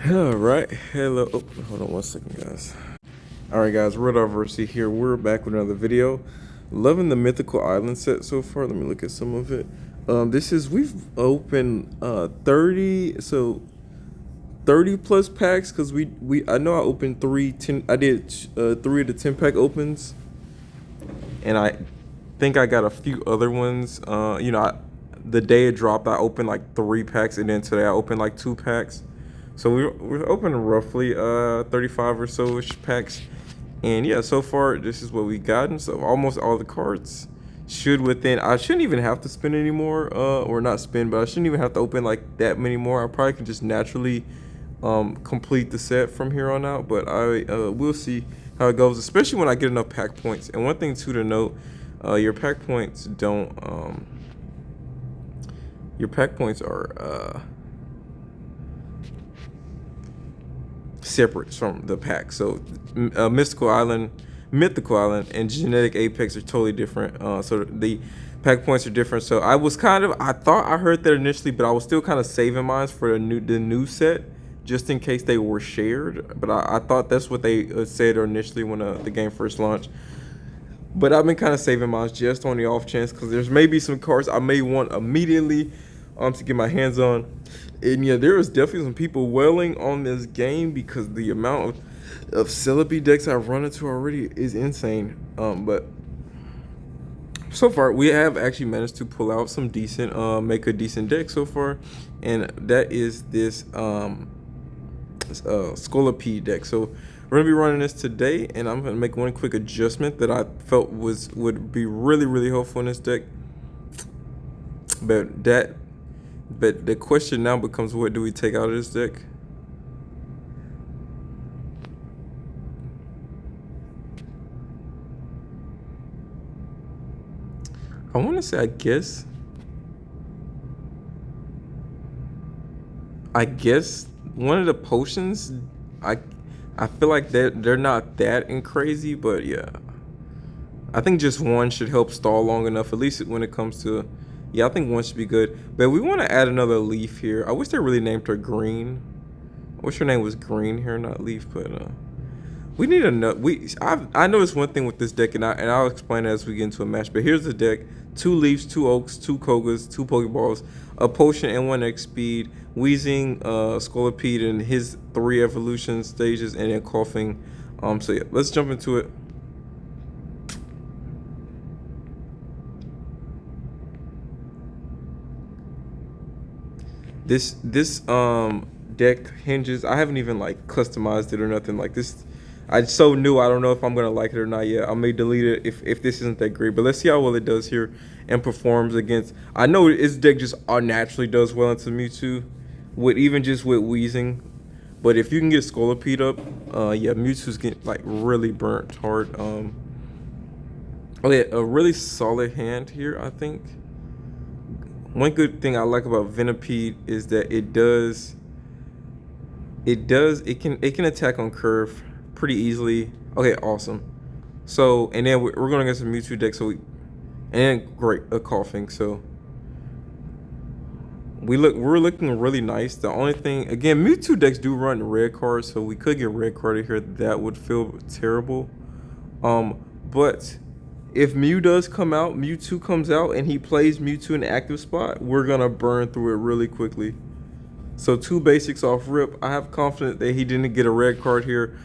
All right, hello. Oh, hold on one second, guys. All right, guys, Red here. We're back with another video. Loving the Mythical Island set so far. Let me look at some of it. We've opened 30 plus packs because I know I opened 10. I did 3 of the 10 pack opens, and I think I got a few other ones. The day it dropped, I opened like 3 packs, and then today I opened like 2 packs. So we're opening roughly 35 or so ish packs, and yeah, so far this is what we gotten. So almost all the cards should within. I shouldn't even have to spin anymore, or not spin, but I shouldn't even have to open like that many more. I probably can just naturally complete the set from here on out. But I we'll see how it goes, especially when I get enough pack points. And one thing too to note, your pack points don't your pack points are separate from the pack. So mythical island and genetic apex are totally different. So the pack points are different. So I thought I heard that initially, but I was still kind of saving mine for the new set, just in case they were shared. But I thought that's what they said initially when the game first launched. But I've been kind of saving mine just on the off chance, because there's maybe some cards I may want immediately to get my hands on. And yeah, there is definitely some people wailing on this game because the amount of Scolipede decks I've run into already is insane. But so far we have actually managed to pull out some decent, make a decent deck so far, and that is this Scolipede deck. So we're gonna be running this today, and I'm gonna make one quick adjustment that I felt would be really helpful in this deck. But the question now becomes, what do we take out of this deck? I want to say, I guess one of the potions. I feel like they're not that crazy, but yeah, I think just one should help stall long enough, at least when it comes to. Yeah, I think one should be good. But we want to add another leaf here. I wish they really named her Green. I wish her name was Green here, not Leaf. But we need another. I noticed one thing with this deck, and I'll explain it as we get into a match. But here's the deck: 2 Leafs, 2 Oaks, 2 Kogas, 2 Pokeballs, a Potion, and 1 X Speed. Wheezing, Scolipede, and his 3 evolution stages, and then Coughing. So yeah, let's jump into it. This deck hinges. I haven't even like customized it or nothing like this. It's so new. I don't know if I'm gonna like it or not yet. I may delete it if this isn't that great. But let's see how well it does here and performs against. I know this deck just naturally does well into Mewtwo, with Wheezing. But if you can get Scolipede up, yeah, Mewtwo's getting like really burnt hard. Oh yeah, a really solid hand here, I think. One good thing I like about Venipede is that it can attack on curve pretty easily. Okay, awesome. So, and then we're going against a Mewtwo deck, and great, a Coughing. So we're looking really nice. The only thing, again, Mewtwo decks do run red cards, so we could get red carded here. That would feel terrible. But if Mewtwo comes out and he plays Mewtwo in the active spot, we're gonna burn through it really quickly. So 2 basics off rip. I have confidence that he didn't get a red card here.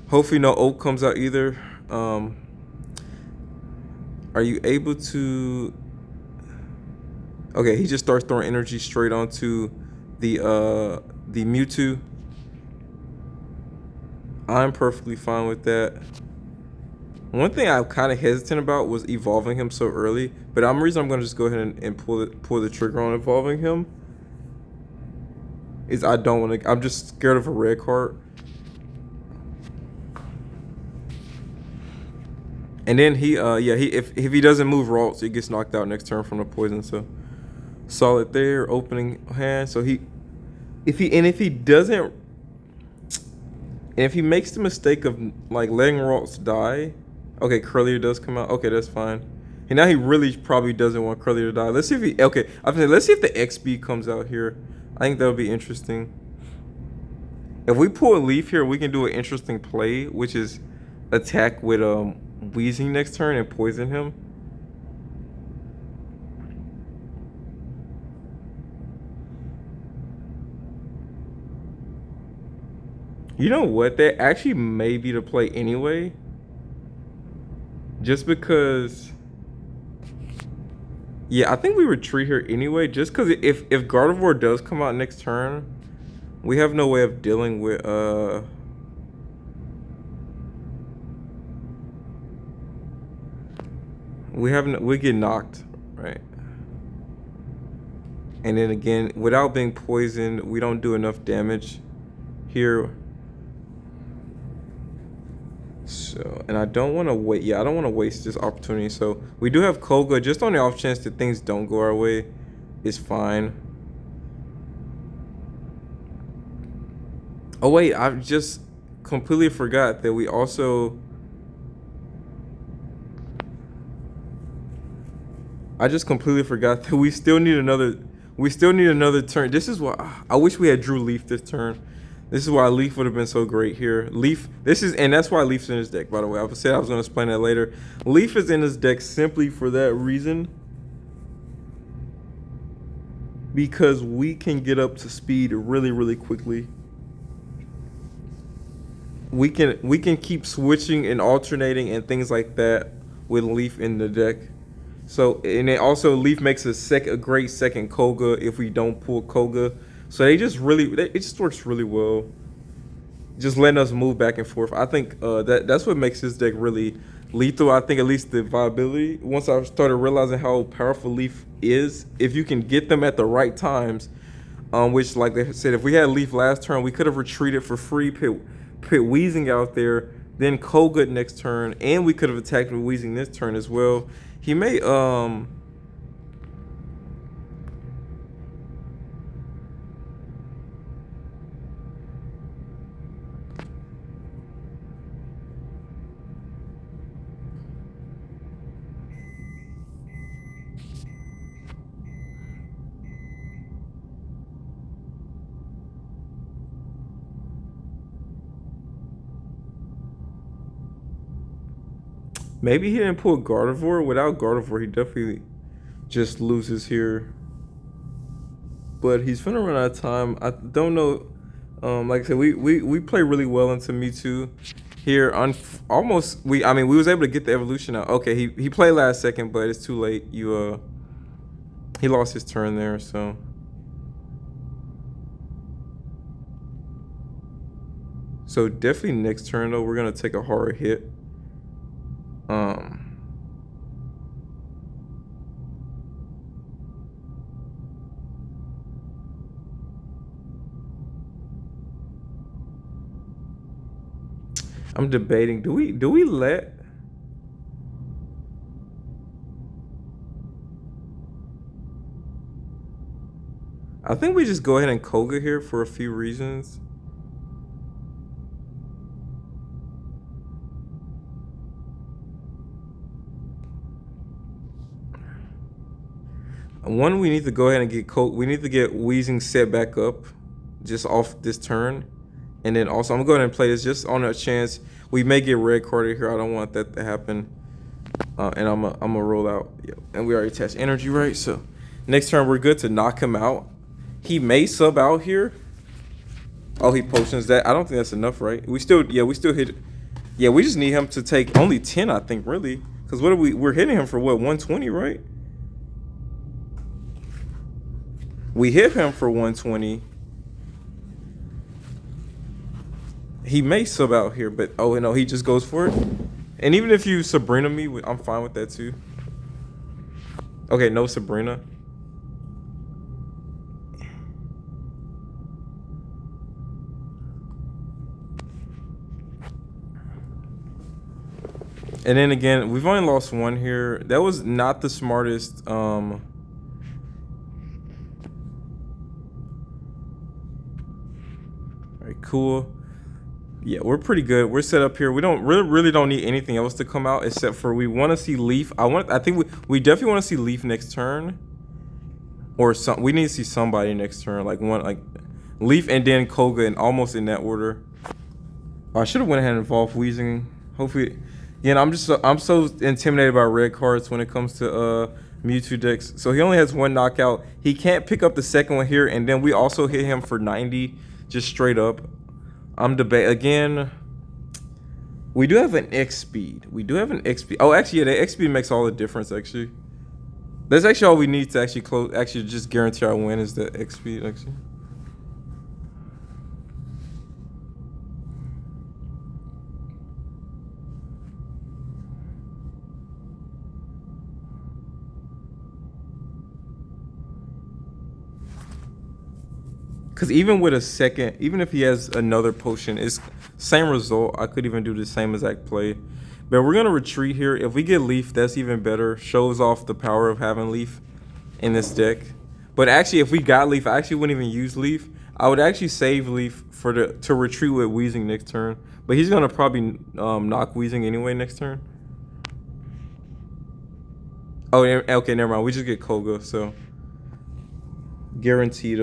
Hopefully no Oak comes out either. Are you able to? Okay, he just starts throwing energy straight onto the Mewtwo. I'm perfectly fine with that. One thing I'm kind of hesitant about was evolving him so early, but I'm gonna just go ahead and pull the trigger on evolving him. I don't want to. I'm just scared of a red card. And then if he doesn't move Ralts, he gets knocked out next turn from the poison. So solid there, opening hand. So if he doesn't, and if he makes the mistake of like letting Ralts die, okay, Curlier does come out. Okay, that's fine. And now he really probably doesn't want Curlier to die. Let's see if he. Okay, let's see if the XB comes out here. I think that'll be interesting. If we pull a Leaf here, we can do an interesting play, which is attack with Wheezing next turn and poison him. You know what? That actually may be the play anyway. Just because... Yeah, I think we retreat here anyway. Just because if Gardevoir does come out next turn, we have no way of dealing with... we get knocked, right? And then again, without being poisoned, we don't do enough damage here. So, and I don't want to wait. Yeah, I don't want to waste this opportunity. So we do have Koga. Just on the off chance that things don't go our way, is fine. Oh wait, I just completely forgot that we also... I just completely forgot that we still need another... We still need another turn. This is why... I wish we had drew Leaf this turn. This is why Leaf would have been so great here. Leaf... This is... And that's why Leaf's in his deck, by the way. I said I was going to explain that later. Leaf is in his deck simply for that reason. Because we can get up to speed really, really quickly. We can keep switching and alternating and things like that with Leaf in the deck. So, and then also Leaf makes a great second Koga if we don't pull Koga. So it just works really well. Just letting us move back and forth. I think that's what makes this deck really lethal. I think at least the viability. Once I started realizing how powerful Leaf is, if you can get them at the right times, which like I said, if we had Leaf last turn, we could have retreated for free, put Wheezing out there, then Koga next turn, and we could have attacked with Wheezing this turn as well. He may maybe he didn't pull Gardevoir. Without Gardevoir, he definitely just loses here. But he's finna run out of time. I don't know. Like I said, we play really well into Mewtwo here. Almost we was able to get the evolution out. Okay, he played last second, but it's too late. He lost his turn there. So definitely next turn though, we're gonna take a hard hit. I'm debating. Do we let? I think we just go ahead and Koga here for a few reasons. One, we need to go ahead and get we need to get Wheezing set back up just off this turn. And then also, I'm going to go ahead and play this just on a chance. We may get red carded here. I don't want that to happen. And I'm going to roll out. Yep. And we already attached energy, right? So next turn, we're good to knock him out. He may sub out here. Oh, he potions that. I don't think that's enough, right? We still hit. Yeah, we just need him to take only 10, I think, really. Because we're hitting him for what, 120, right? We hit him for 120. He may sub out here, but oh no, he just goes for it. And even if you Sabrina me, I'm fine with that too. Okay, no Sabrina. And then again, we've only lost one here. That was not the smartest. All right, cool. Yeah, we're pretty good. We're set up here. We don't really don't need anything else to come out except for we want to see Leaf. I think we definitely want to see Leaf next turn, or some. We need to see somebody next turn, like Leaf and then Koga, and almost in that order. I should have went ahead and evolved Weezing. Hopefully, again, I'm so intimidated by red cards when it comes to Mewtwo decks. So he only has one knockout. He can't pick up the second one here, and then we also hit him for 90, just straight up. I'm debating again. We do have an X speed. We do have an X speed. Oh, actually, yeah, the X speed makes all the difference. Actually, that's actually all we need to actually close. Actually, just guarantee our win is the X speed. Actually. Because even with a second, even if he has another potion, it's same result. I could even do the same exact play. But we're going to retreat here. If we get Leaf, that's even better. Shows off the power of having Leaf in this deck. But actually, if we got Leaf, I actually wouldn't even use Leaf. I would actually save Leaf to retreat with Weezing next turn. But he's going to probably knock Weezing anyway next turn. Oh, okay, never mind. We just get Koga, so guaranteed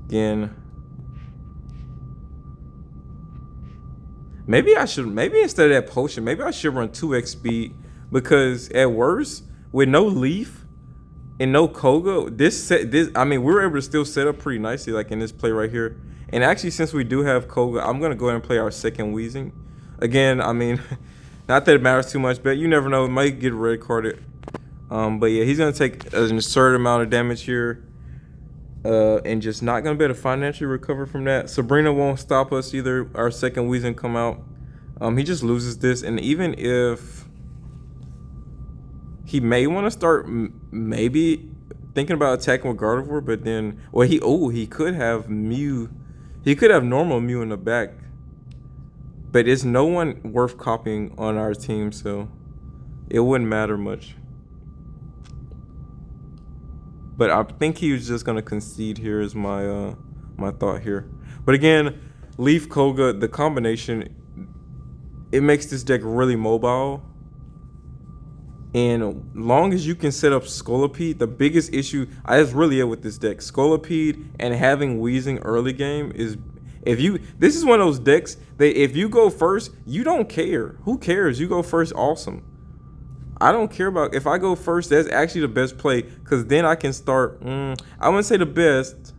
again. Maybe instead of that potion, maybe I should run 2x speed, because at worst, with no Leaf and no Koga, I mean, we were able to still set up pretty nicely, like in this play right here. And actually, since we do have Koga, I'm gonna go ahead and play our second Weezing. Again, I mean, not that it matters too much, but you never know, it might get red carded. But yeah, he's gonna take an absurd amount of damage here. And just not gonna be able to financially recover from that. Sabrina won't stop us either. Our second Weezing come out. He just loses this, and even if he may want to start, maybe thinking about attacking with Gardevoir, but then, well, he could have Mew. He could have normal Mew in the back, but it's no one worth copying on our team, so it wouldn't matter much. But I think he was just gonna concede here is my my thought here. But again, Leaf Koga, the combination, it makes this deck really mobile. And long as you can set up Scolipede, the biggest issue that's really it with this deck. Scolipede and having Weezing early game is, this is one of those decks that if you go first, you don't care. Who cares? You go first, awesome. I don't care about if I go first. That's actually the best play, because then I can start. I wouldn't say the best,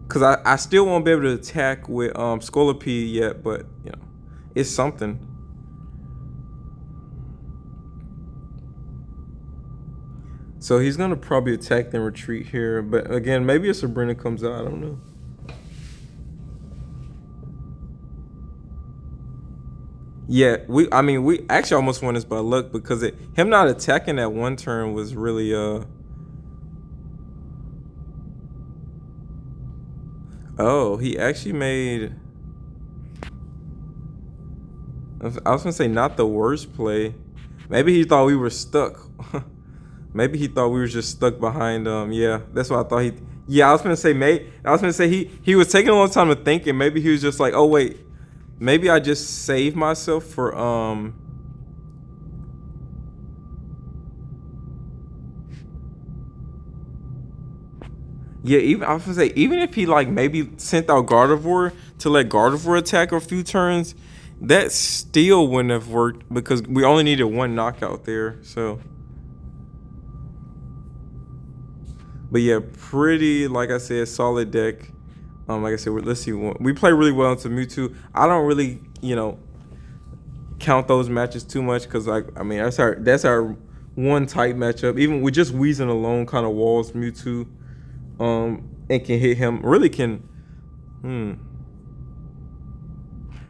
because I still won't be able to attack with Scolipede yet. But you know, it's something. So he's gonna probably attack then retreat here. But again, maybe a Sabrina comes out. I don't know. Yeah, we actually almost won this by luck, because him not attacking that one turn was really oh, he actually made, I was gonna say not the worst play. Maybe he thought we were stuck. Maybe he thought we were just stuck behind yeah, that's what I thought I was gonna say he was taking a long time to think, and maybe he was just like, oh wait, maybe I just saved myself for yeah, even I was gonna say, even if he like maybe sent out Gardevoir to let Gardevoir attack a few turns, that still wouldn't have worked, because we only needed one knockout there. So, but yeah, pretty, like I said, solid deck. Like I said, let's see. We play really well into Mewtwo. I don't really, count those matches too much, because I mean that's our one tight matchup. Even with just Weezing alone, kind of walls Mewtwo, and can hit him. Really can.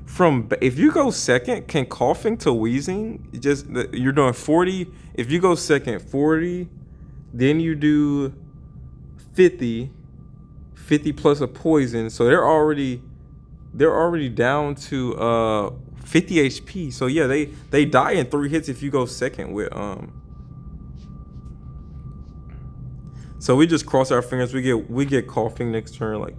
From if you go second, can coughing to Weezing, you're doing 40. If you go second 40, then you do 50 plus a poison, so they're already down to 50 HP. So yeah, they die in 3 hits if you go second with so we just cross our fingers. We get coughing next turn. Like,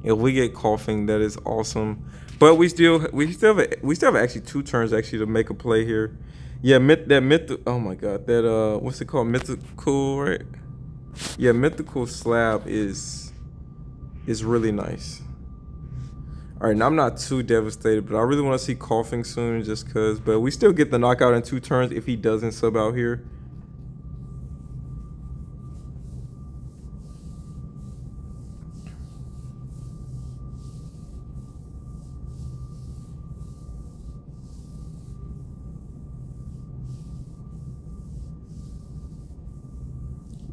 if we get coughing, that is awesome. But we still have actually 2 turns actually to make a play here. Yeah, that myth. Oh my god, that what's it called? Mythical, right? Yeah, mythical slab is really nice. All right, now I'm not too devastated, but I really want to see coughing soon, just cause. But we still get the knockout in 2 turns if he doesn't sub out here.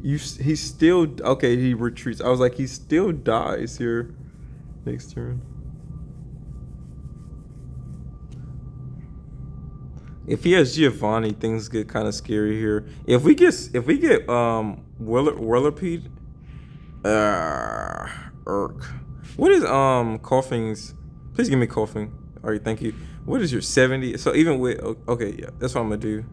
He's still okay. He retreats. I was like, he still dies here next turn. If he has Giovanni, things get kind of scary here. If we get Whirlipede, irk. What is coughing's? Please give me coughing. All right, thank you. What is your 70? So even with okay, yeah, that's what I'm gonna do.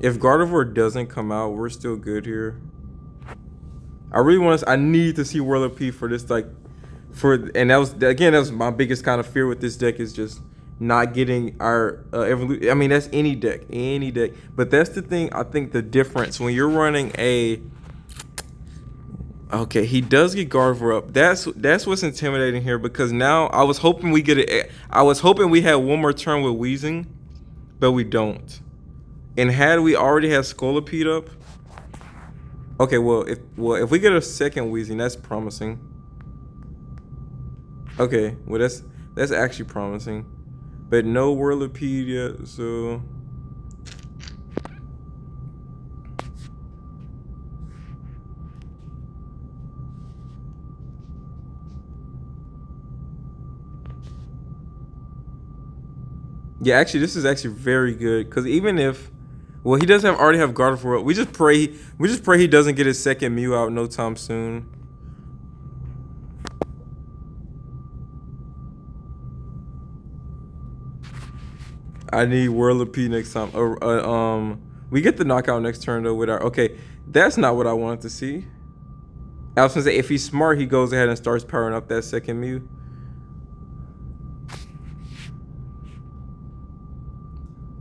If Gardevoir doesn't come out, we're still good here. I really want to. I need to see Whirlipede for this, like, and that was my biggest kind of fear with this deck is just not getting our evolution. I mean, that's any deck, But that's the thing. I think the difference when you're running a. Okay, he does get Gardevoir up. That's what's intimidating here because now I was hoping we get it. I was hoping we had one more turn with Weezing, but we don't. And had we already had Scolipede up, okay, well if we get a second Weezing, that's promising. Okay, well that's actually promising, but no Whirlipede yet, so. Yeah, actually, this is actually very good because even if, well, he does already have Gardevoir up. We just pray he doesn't get his second Mew out no time soon. I need Whirlipede next time. We get the knockout next turn though with our. Okay, that's not what I wanted to see. I was gonna say if he's smart, he goes ahead and starts powering up that second Mew.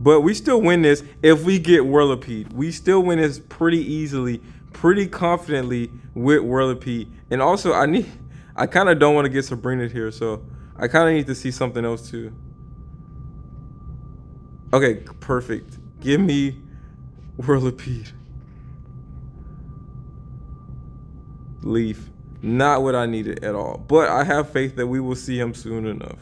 But we still win this if we get Whirlipede. We still win this pretty easily, pretty confidently with Whirlipede. And also, I kind of don't want to get Sabrina here, so I kind of need to see something else too. Okay, perfect. Give me Whirlipede. Leaf. Not what I needed at all. But I have faith that we will see him soon enough.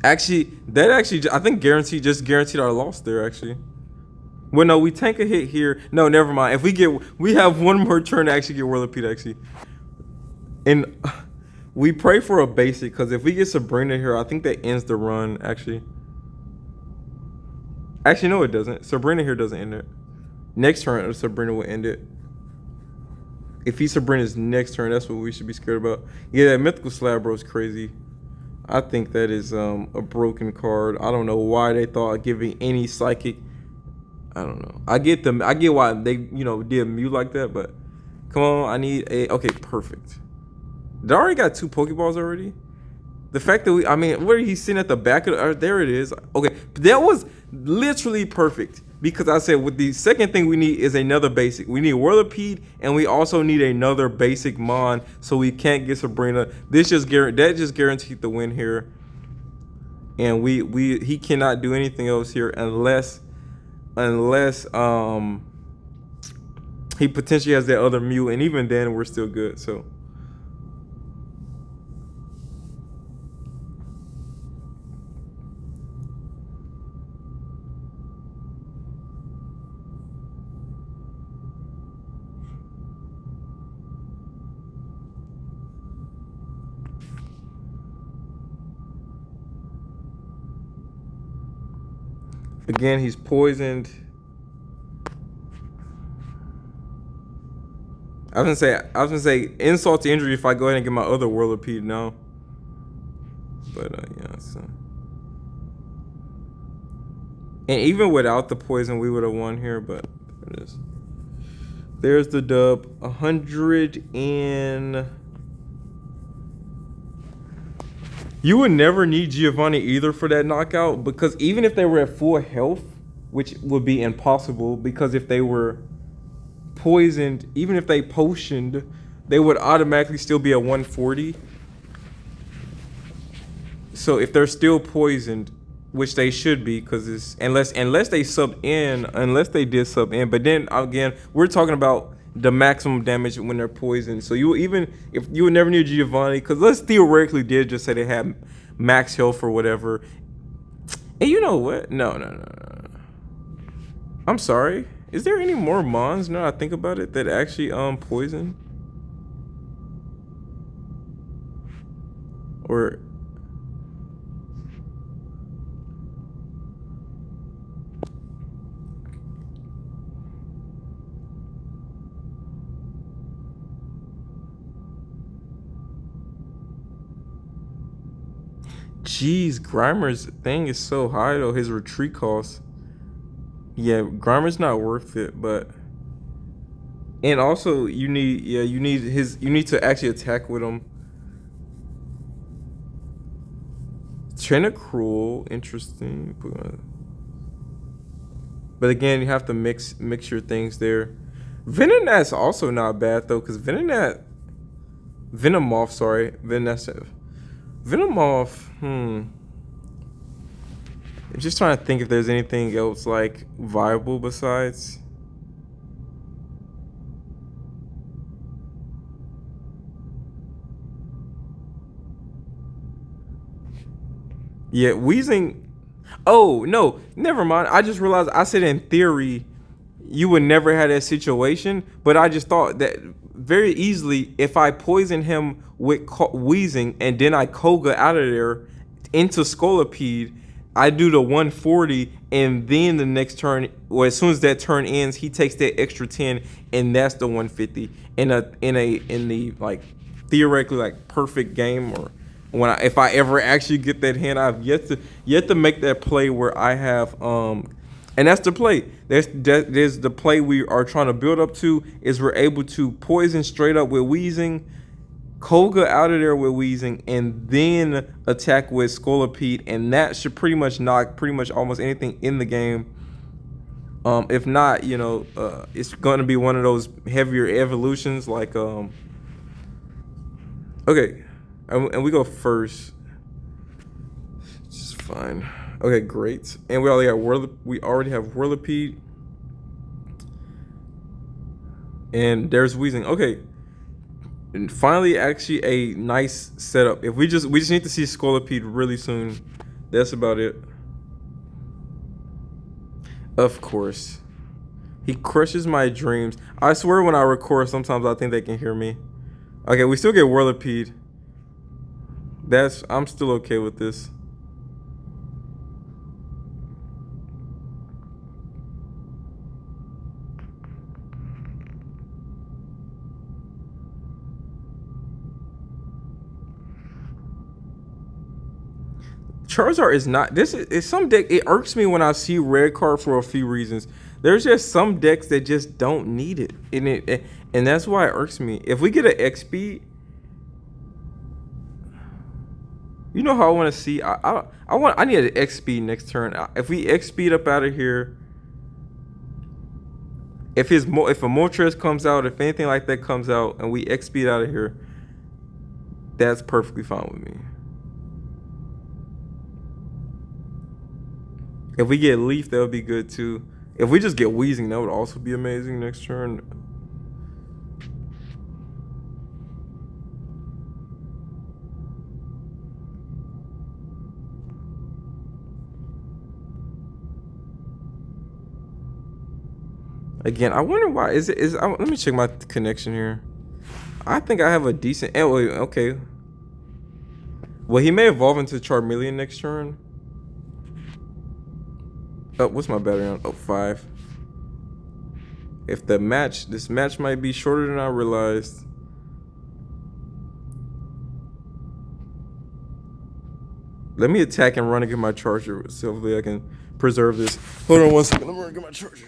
Actually, I think guaranteed our loss there, actually. Well, no, we tank a hit here. No, never mind. If we have one more turn to actually get Whirlipede, actually. And we pray for a basic, because if we get Sabrina here, I think that ends the run, actually. Actually, no, it doesn't. Sabrina here doesn't end it. Next turn, Sabrina will end it. If he's Sabrina's next turn, that's what we should be scared about. Yeah, that Mythical Slab Bro is crazy. I think that is a broken card. I don't know why they thought giving any psychic. I don't know. I get why they did Mew like that, but come on, I need a. Okay, perfect. They already got 2 Pokeballs already. The fact that where he's sitting at the back of there it is. Okay, that was literally perfect because I said with the second thing we need is another basic. We need Whirlipede and we also need another basic Mon, so we can't get Sabrina. That just guaranteed the win here, and he cannot do anything else here unless he potentially has that other Mew, and even then we're still good. So. Again, he's poisoned. I was gonna say insult to injury if I go ahead and get my other Whirlipede now. but yeah. So, and even without the poison, we would have won here. But there it is. There's the dub. 100 and. You would never need Giovanni either for that knockout, because even if they were at full health, which would be impossible, because if they were poisoned, even if they potioned, they would automatically still be at 140. So if they're still poisoned, which they should be, because it's unless they sub in, unless they did sub in. But then again, we're talking about the maximum damage when they're poisoned. So you even if you would never need Giovanni, because let's theoretically did just say they had max health or whatever. And you know what? No. I'm sorry. Is there any more mons now I think about it that actually poison? Or jeez, Grimer's thing is so high though, his retreat cost. Yeah, Grimer's not worth it, but and also you need you need to actually attack with him. Tentacruel, interesting. But again, you have to mix your things there. Venonat's also not bad though, because Venomoth, sorry. Venomoth, I'm just trying to think if there's anything else like viable besides. Yeah, Wheezing. Oh no, never mind. I just realized I said in theory you would never have that situation, but I just thought that very easily if I poison him with Wheezing and then I Koga out of there into Scolipede, I do the 140, and then the next turn, or as soon as that turn ends, he takes that extra 10, and that's the 150 in the like theoretically like perfect game. Or when if I ever actually get that hand, I've yet to make that play where I have and that's the play. There's the play we are trying to build up to, is we're able to poison straight up with Wheezing, Koga out of there with Wheezing, and then attack with Scolipede, and that should pretty much knock pretty much almost anything in the game. If not, it's going to be one of those heavier evolutions like okay, and we go first. It's fine. Okay, great. And we already have Whirlipede. And there's Wheezing. Okay. And finally, actually a nice setup. If we just need to see Scolipede really soon. That's about it. Of course. He crushes my dreams. I swear when I record, sometimes I think they can hear me. Okay, we still get Whirlipede. I'm still okay with this. Charizard is not. This is some deck. It irks me when I see red card for a few reasons. There's just some decks that just don't need it, and that's why it irks me. If we get an XP, you know how I want to see. I need an XP next turn. If we XP up out of here, if a Moltres comes out, if anything like that comes out, and we XP out of here, that's perfectly fine with me. If we get Leaf, that would be good too. If we just get Wheezing, that would also be amazing next turn. Again, I wonder why. Let me check my connection here. I think I have a decent. Okay. Well, he may evolve into Charmeleon next turn. Oh, what's my battery on? Oh, 5. If this match might be shorter than I realized. Let me attack and run and get my charger so hopefully I can preserve this. Hold on 1 second. Let me run and get my charger.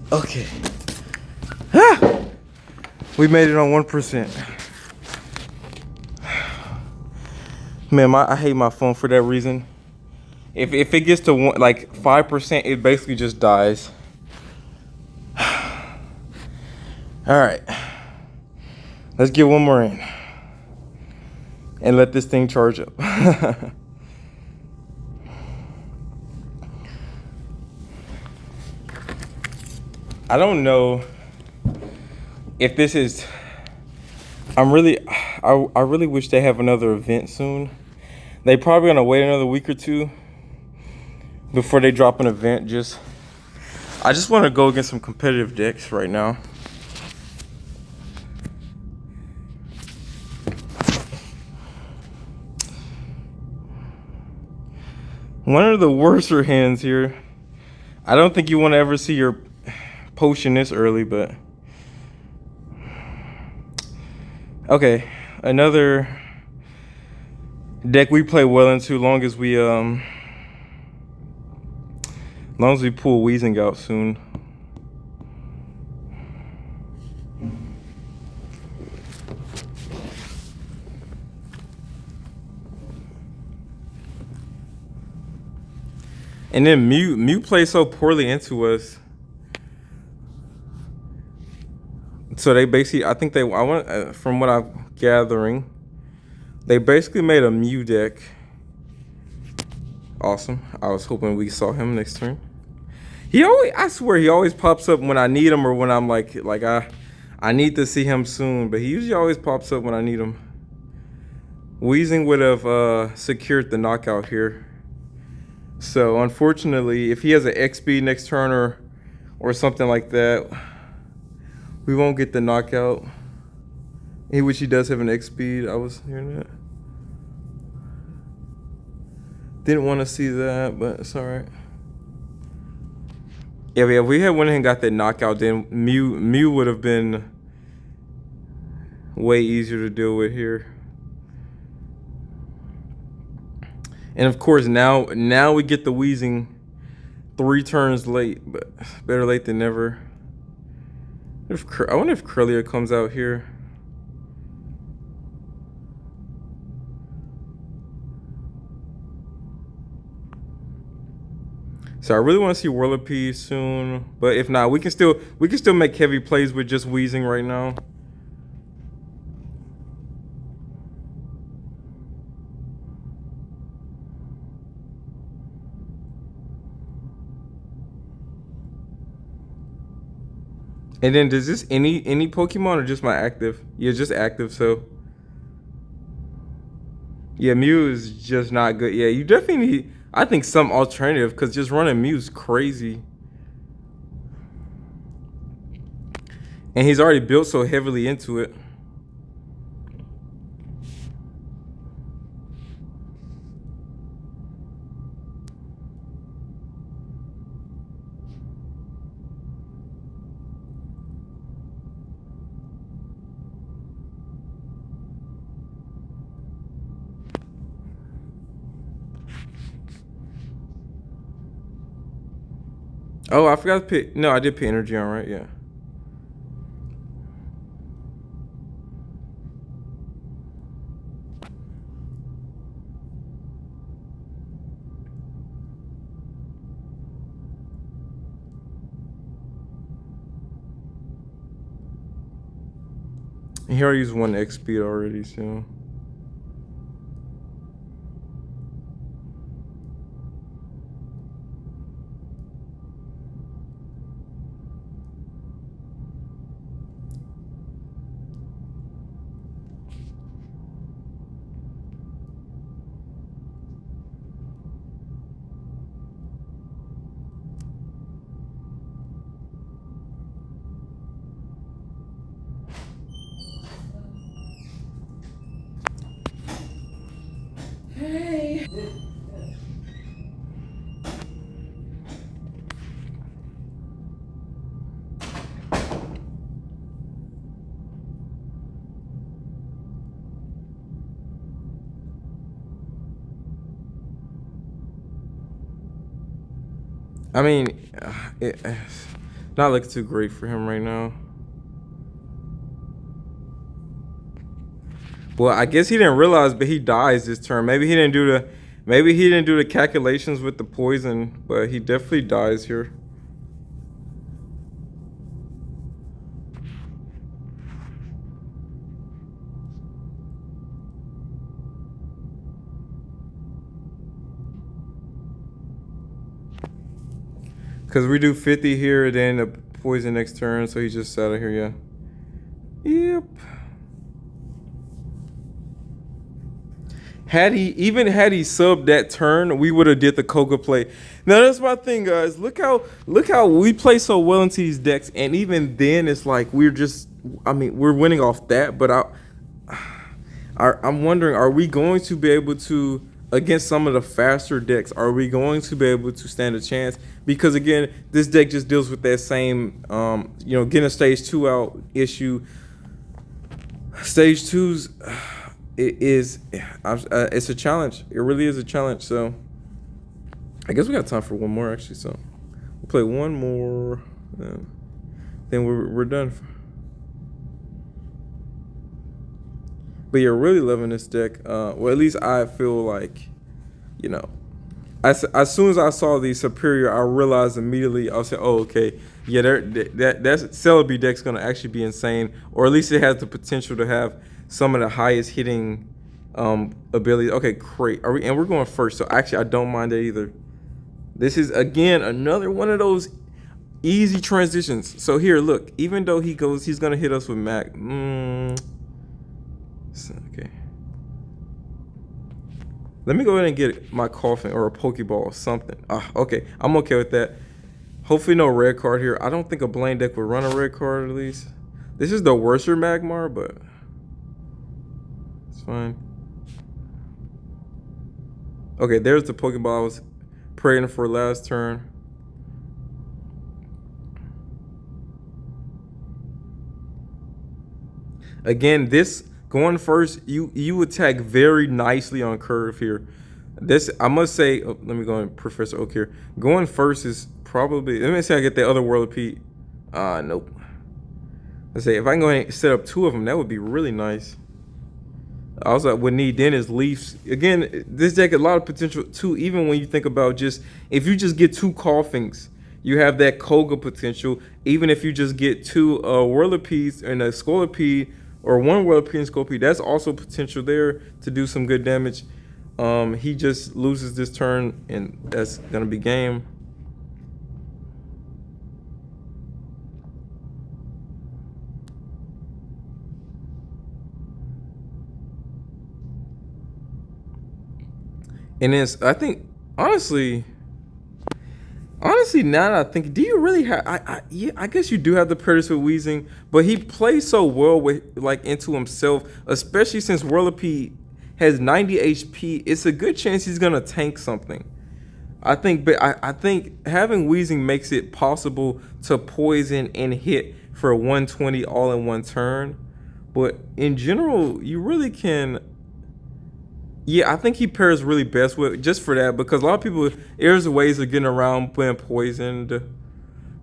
Okay. We made it on 1%. Man, I hate my phone for that reason. If it gets to like 5%, it basically just dies. All right. Let's get one more in. And let this thing charge up. I don't know if this is, I really wish they have another event soon. They probably gonna wait another week or two before they drop an event. I just want to go against some competitive decks right now. One of the worser hands here. I don't think you want to ever see your potion this early, but okay, another deck we play well into long as we pull Wheezing out soon. And then Mew plays so poorly into us. So they basically, from what I'm gathering, they basically made a Mew deck. Awesome. I was hoping we saw him next turn. I swear he always pops up when I need him or when I'm like I need to see him soon, but he usually always pops up when I need him. Wheezing would have secured the knockout here. So unfortunately, if he has an X speed next turn or something like that, we won't get the knockout. Which he does have an X speed. I was hearing that. Didn't want to see that, but it's all right. Yeah, if we had went ahead and got that knockout, then Mew would have been way easier to deal with here. And of course, now we get the Wheezing 3 turns late, but better late than never. I wonder if Curlier comes out here. So I really want to see Whirlipede soon, but if not, we can still make heavy plays with just Wheezing right now. And then does this any Pokemon or just my active? Yeah, just active. So yeah, Mew is just not good. Yeah, you definitely need, I think, some alternative, because just running Mew is crazy. And he's already built so heavily into it. Oh, I forgot to pick. No, I did pick energy on, right? Yeah. And here I used 1 X speed already, so. I mean, it's not looking too great for him right now. Well, I guess he didn't realize, but he dies this turn. Maybe he didn't do the calculations with the poison, but he definitely dies here. Cause we do 50 here, then the poison next turn, so he's just out of here. Yeah. Yep. Had he subbed that turn, we would have did the Koga play. Now that's my thing, guys. Look how we play so well into these decks, and even then it's like we're winning off that. But I'm wondering, are we going to be able to, against some of the faster decks, are we going to be able to stand a chance? Because again, this deck just deals with that same, getting a stage 2 out issue. Stage 2's. It's a challenge. It really is a challenge. So I guess we got time for one more actually. So we'll play one more, then we're done. But you're really loving this deck. Well, at least I feel like, as soon as I saw the superior, I realized immediately. I said, "Oh, okay, yeah, that's Celebi deck's gonna actually be insane, or at least it has the potential to have some of the highest hitting abilities." Okay, great. We're going first, so actually I don't mind that either. This is again another one of those easy transitions. So here, look, even though he's gonna hit us with Mac. Okay. Let me go ahead and get my coffin or a Pokeball or something. Okay, I'm okay with that. Hopefully no red card here. I don't think a Blaine deck would run a red card at least. This is the worser Magmar, but it's fine. Okay, there's the Pokeball I was praying for last turn. Again, this going first, you attack very nicely on curve here. This, I must say, let me go in Professor Oak here. Going first is probably, let me see, I get the other Whirlipede. Nope. Let's say if I can go ahead and set up 2 of them, that would be really nice. I also would need then is Leafs. Again, this deck a lot of potential too, even when you think about just, if you just get 2 Coughings, you have that Koga potential. Even if you just get 2 Whirlipedes and a Scolipede, or 1 Whirlipede and Scolipede, that's also potential there to do some good damage. He just loses this turn, and that's gonna be game. And then I think honestly, now that I think, do you really have? Yeah, I guess you do have the Predator with Weezing, but he plays so well with into himself, especially since Whirlipede has 90 HP. It's a good chance he's gonna tank something. I think, but I think having Weezing makes it possible to poison and hit for 120 all in one turn. But in general, you really can. Yeah, I think he pairs really best with, just for that, because a lot of people, there's ways of getting around playing poisoned.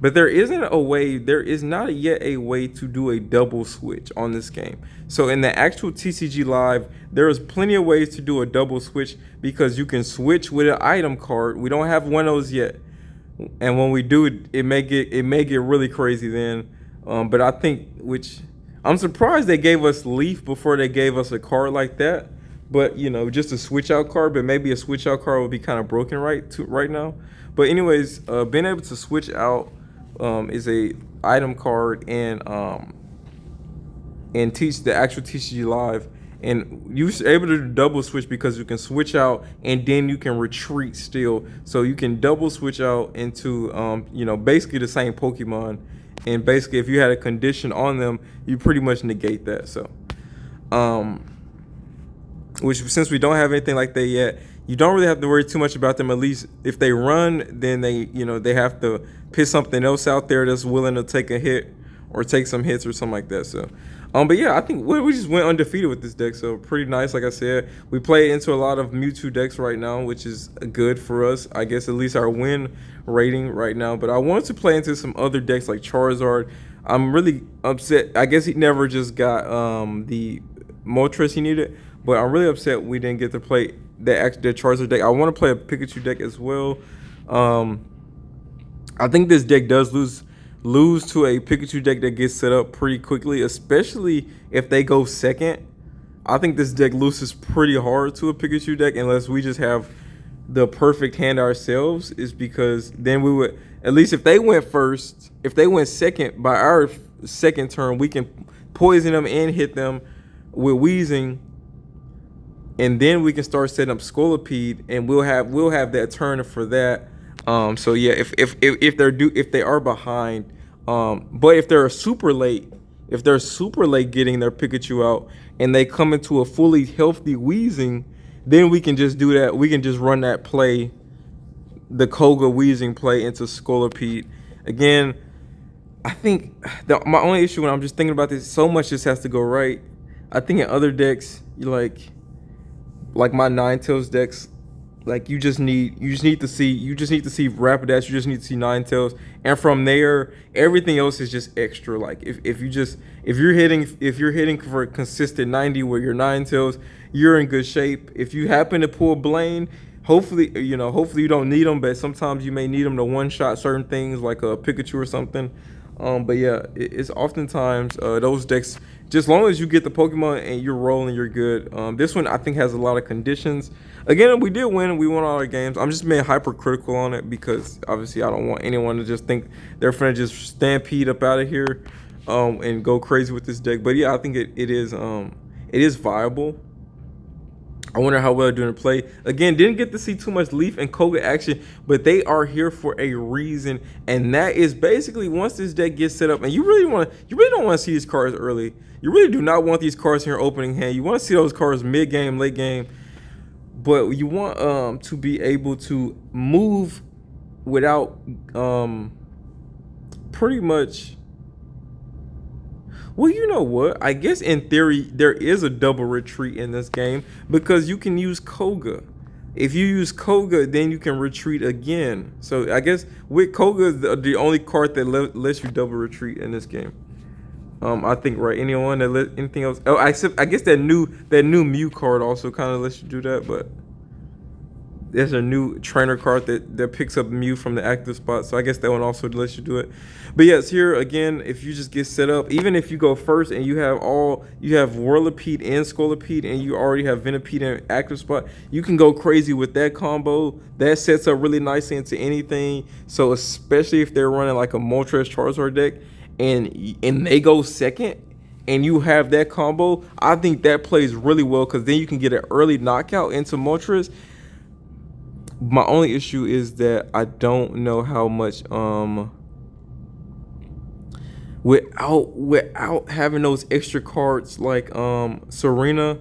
But there isn't a way, there is not yet a way to do a double switch on this game. So in the actual TCG Live, there is plenty of ways to do a double switch because you can switch with an item card. We don't have one of those yet. And when we do it, it may get really crazy then. But I think, which I'm surprised they gave us Leaf before they gave us a card like that. But just a switch out card. But maybe a switch out card would be kind of broken right now. But anyways, being able to switch out is a item card and teach the actual TCG Live. And you're able to double switch because you can switch out and then you can retreat still. So you can double switch out into basically the same Pokemon. And basically if you had a condition on them, you pretty much negate that. So which, since we don't have anything like that yet, you don't really have to worry too much about them. At least if they run, then they have to put something else out there that's willing to take a hit or take some hits or something like that. So but yeah, I think we just went undefeated with this deck, so pretty nice. Like I said, we play into a lot of Mewtwo decks right now, which is good for us. I guess at least our win rating right now. But I wanted to play into some other decks like Charizard. I'm really upset. I guess he never just got the Moltres he needed, but I'm really upset we didn't get to play the Charizard deck. I want to play a Pikachu deck as well. I think this deck does lose to a Pikachu deck that gets set up pretty quickly, especially if they go second. I think this deck loses pretty hard to a Pikachu deck unless we just have the perfect hand ourselves, is because then we would, at least if they went first, if they went second, by our second turn, we can poison them and hit them with Wheezing, and then we can start setting up Scolipede, and we'll have that turn for that. So yeah, if they are behind, but if they're super late getting their Pikachu out and they come into a fully healthy Wheezing, then we can just do that. We can just run that play, the Koga Wheezing play into Scolipede. Again, I think my only issue when I'm just thinking about this, so much just has to go right. I think in other decks, you like my Ninetales decks, like you just need to see Rapidash, you just need to see Ninetales, and from there everything else is just extra. Like if you're hitting for a consistent 90 with your Ninetales, you're in good shape. If you happen to pull Blaine, hopefully you don't need them, but sometimes you may need them to one shot certain things like a Pikachu or something. But yeah, it's oftentimes those decks, just as long as you get the Pokemon and you're rolling, you're good. This one I think has a lot of conditions. Again, we did win. We won all our games. I'm just being hypercritical on it because obviously I don't want anyone to just think they're finna just stampede up out of here and go crazy with this deck. But yeah, I think it is viable. I wonder how well they're doing to play. Again, didn't get to see too much Leaf and Koga action, but they are here for a reason, and that is basically once this deck gets set up, and you really don't want to see these cards early. You really do not want these cards in your opening hand. You want to see those cards mid game, late game, but you want to be able to move without pretty much. Well, you know what? I guess in theory, there is a double retreat in this game because you can use Koga. If you use Koga, then you can retreat again. So I guess with Koga is the only card that lets you double retreat in this game. I think, right? Anyone that anything else? Oh, I guess that new Mew card also kind of lets you do that, but there's a new trainer card that picks up Mew from the active spot, so I guess that one also lets you do it. But yes, here again, if you just get set up, even if you go first and you have Whirlipede and Scolipede and you already have Venipede in active spot, you can go crazy with that combo. That sets up really nicely into anything. So especially if they're running like a Moltres Charizard deck and they go second and you have that combo, I think that plays really well because then you can get an early knockout into Moltres. My only issue is that I don't know how much without having those extra cards like Serena,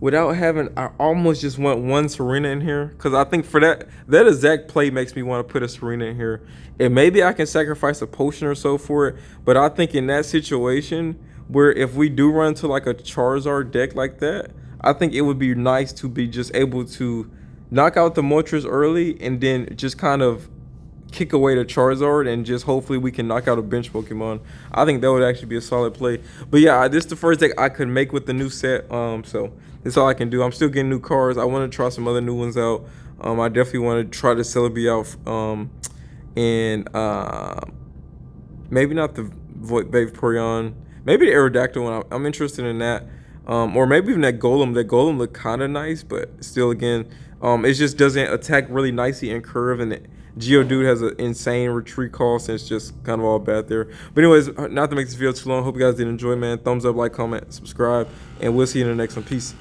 I almost just want one Serena in here because I think for that exact play makes me want to put a Serena in here, and maybe I can sacrifice a potion or so for it. But I think in that situation where if we do run to like a Charizard deck like that, I think it would be nice to be just able to knock out the Moltres early and then just kind of kick away the Charizard and just hopefully we can knock out a bench Pokemon. I think that would actually be a solid play. But yeah, this is the first deck I could make with the new set. So that's all I can do. I'm still getting new cards. I want to try some other new ones out. I definitely want to try the Celebi out. And maybe not the Vaporeon. Maybe the Aerodactyl one. I'm interested in that. Or maybe even that Golem. That Golem looked kind of nice, but still, again, it just doesn't attack really nicely in curve, and Geodude has an insane retreat cost, and it's just kind of all bad there. But anyways, not to make this video too long, hope you guys did enjoy, man. Thumbs up, like, comment, subscribe, and we'll see you in the next one. Peace.